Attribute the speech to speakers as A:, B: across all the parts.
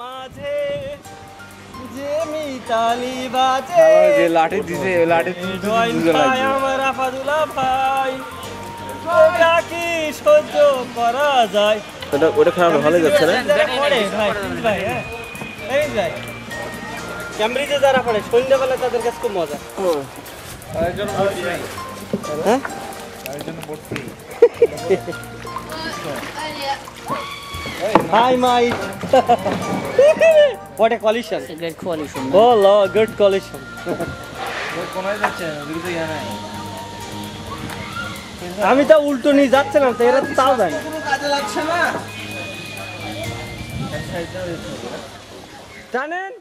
A: মাঝে যে মিতালি বাজে
B: যে লাঠি দিছে লাঠি
A: আমার আফাদুল্লাহ ভাই ওটা কি সহ্য করা যায়
C: ওটা খারাপ ভালো যাচ্ছে না
A: পড়ে ভাই ভাই হ্যাঁ এই ভাই ক্যামব্রিজে যারা পড়ে সন্ধ্যাবেলা তাদের কাছে খুব মজা
B: হ্যাঁ
A: Hi, mate. What a coalition.
D: It's a good coalition.
A: Oh, Lord, good coalition. আমি তো উল্টো নিয়ে যাচ্ছিলাম তো এরা তাও যায় না কাজে লাগছে না জানেন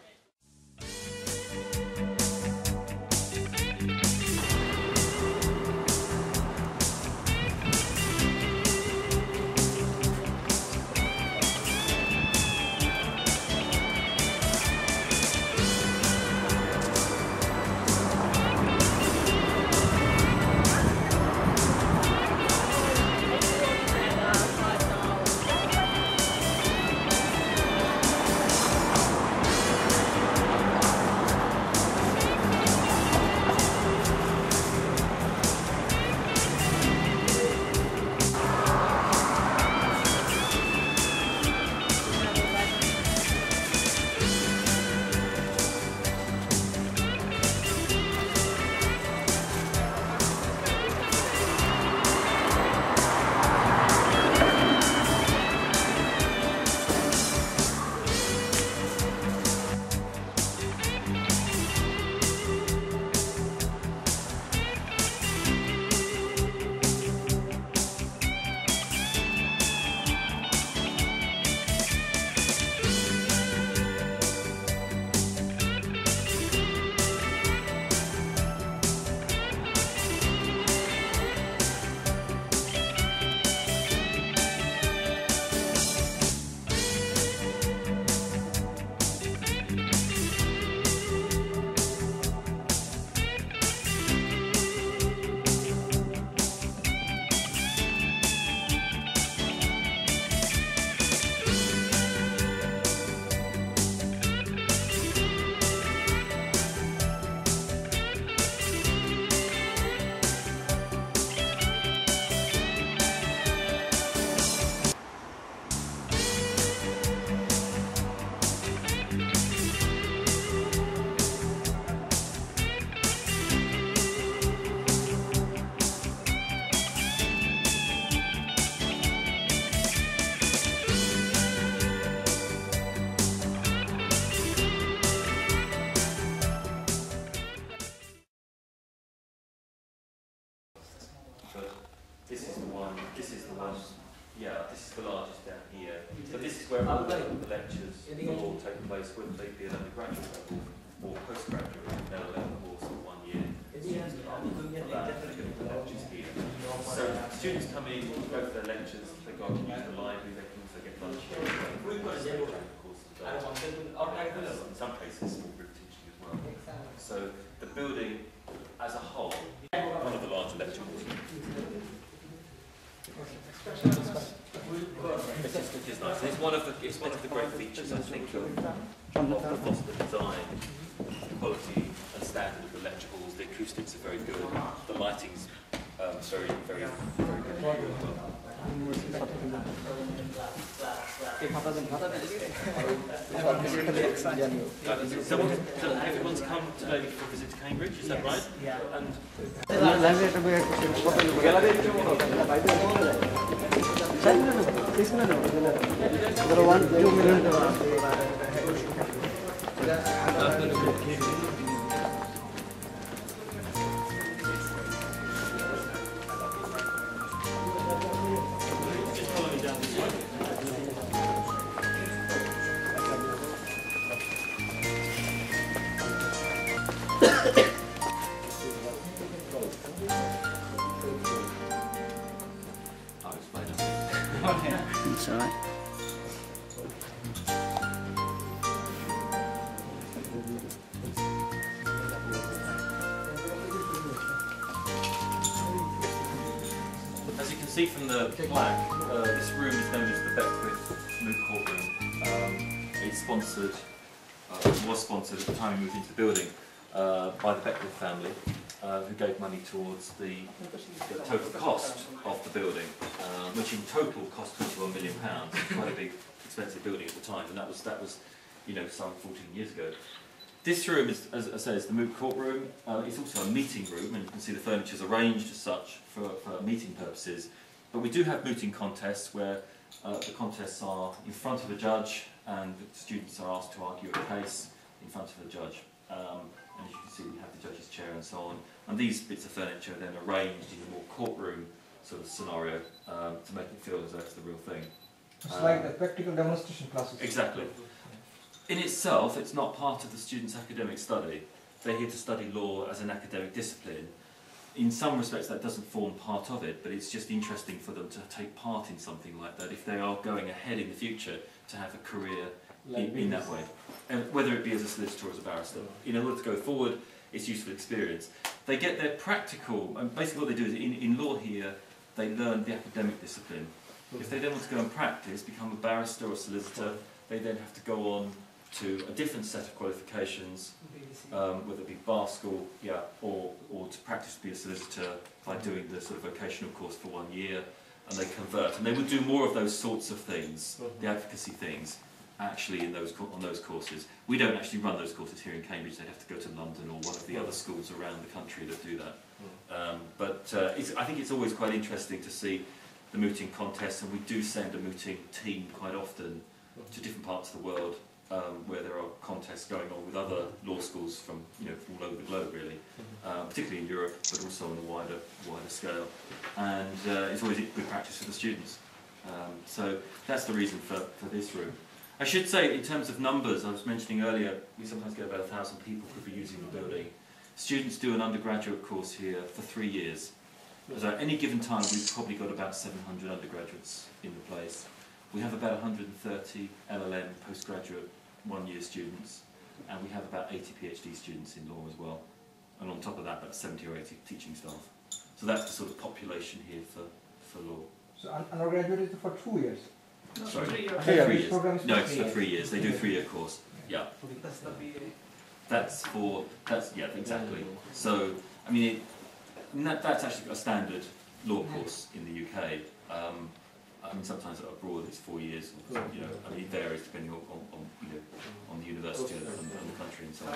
E: Yeah, this is the largest down here. But this is where all the lectures will all take place, whether they be at undergraduate level or postgraduate level course of 1 year. Lectures here. So students come in, go for their lectures, they go and use the library, they can also get lunch here. In some cases, small group teaching as well. So the building as a whole, one of the larger lecture halls. Which is nice. It's one of the great features, I think, of the Foster design, the quality and standard of the lecture halls. The acoustics are very good. The lighting's very, very, very good. So everyone's come today for a visit to Cambridge, is that right? Yeah. And
D: That's all right.
E: as you can see from the plaque, this room is known as the Beckwith Moot Court Room. It's sponsored, was sponsored at the time we moved into the building by the Beckwith family, who gave money towards the total cost of the building, which in total cost £21 million. Quite a big, expensive building at the time, and that was, you know, some 14 years ago. This room is, as I say, is the moot court room. It's also a meeting room, and you can see the furniture is arranged as such for meeting purposes. But we do have mooting contests where the contests are in front of a judge, and the students are asked to argue a case in front of the judge. And as you can see, we have the judge's chair and so on. And these bits of furniture are then arranged in a more courtroom sort of scenario to make it feel as though it's the real thing.
D: It's like the practical demonstration classes.
E: Exactly. In itself, it's not part of the students' academic study. They're here to study law as an academic discipline. In some respects, that doesn't form part of it, but it's just interesting for them to take part in something like that if they are going ahead in the future to have a career in that way. And whether it be as a solicitor or as a barrister. In order to go forward, it's useful experience. They get their practical, and basically what they do is in law here, they learn the academic discipline. If they then want to go and practice, become a barrister or a solicitor, they then have to go on to a different set of qualifications, whether it be bar school, or to practice to be a solicitor by doing the sort of vocational course for 1 year, and they convert. And they would do more of those sorts of things, the advocacy things, actually on those courses. We don't actually run those courses here in Cambridge. They have to go to London or one of the other schools around the country that do that. I think it's always quite interesting to see the mooting contests, and we do send a mooting team quite often to different parts of the world where there are contests going on with other law schools from all over the globe, really, particularly in Europe, but also on a wider scale. And it's always good practice for the students. So that's the reason for this room. I should say, in terms of numbers, I was mentioning earlier, we sometimes get about 1,000 people could be using the building. Students do an undergraduate course here for 3 years. So at any given time, we've probably got about 700 undergraduates in the place. We have about 130 LLM postgraduate 1-year students, and we have about 80 PhD students in law as well. And on top of that, about 70 or 80 teaching staff. So that's the sort of population here for law.
D: So undergraduate is for 2 years?
E: No, sorry, 3 years.
D: 3 years.
E: No, it's for 3 years. They do a 3-year course. Yeah. That's exactly. So, I mean, that's actually a standard law course in the UK. I mean, sometimes abroad it's 4 years. I mean, it varies depending on the university and the country and so on.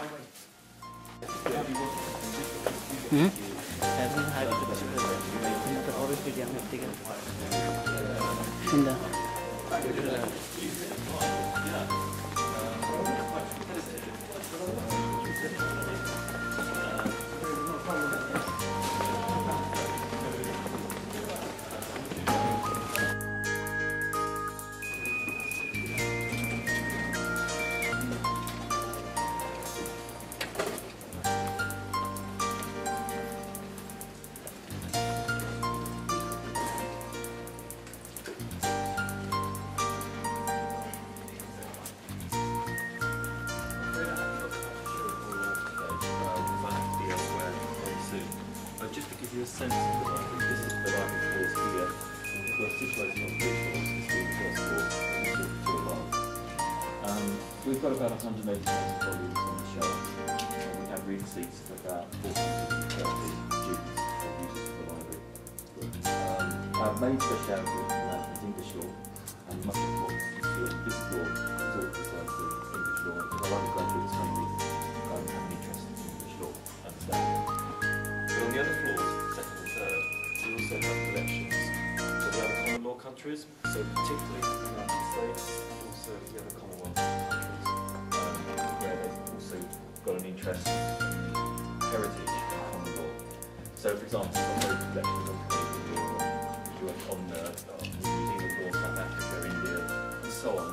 E: Just to give you a sense of the library, this is the library floors here. We're situated on 3 floors, this being the first floor, and 2 above. We've got about 180,000 volumes on the shelves, and we have reading seats for about 40 to 30 students or users of the library. Our main speciality is English law, and you must have thought this floor is all concerned with English law, because our undergraduates mainly have an interest in English law, understanding. On the other floors, second and third, we also have collections for the other common law countries, so particularly the United States and also the other Commonwealth countries, where they've also got an interest in heritage and common law. So, for example, we've got very collections on Canadian law, on New Zealand law, South Africa, India, and so on.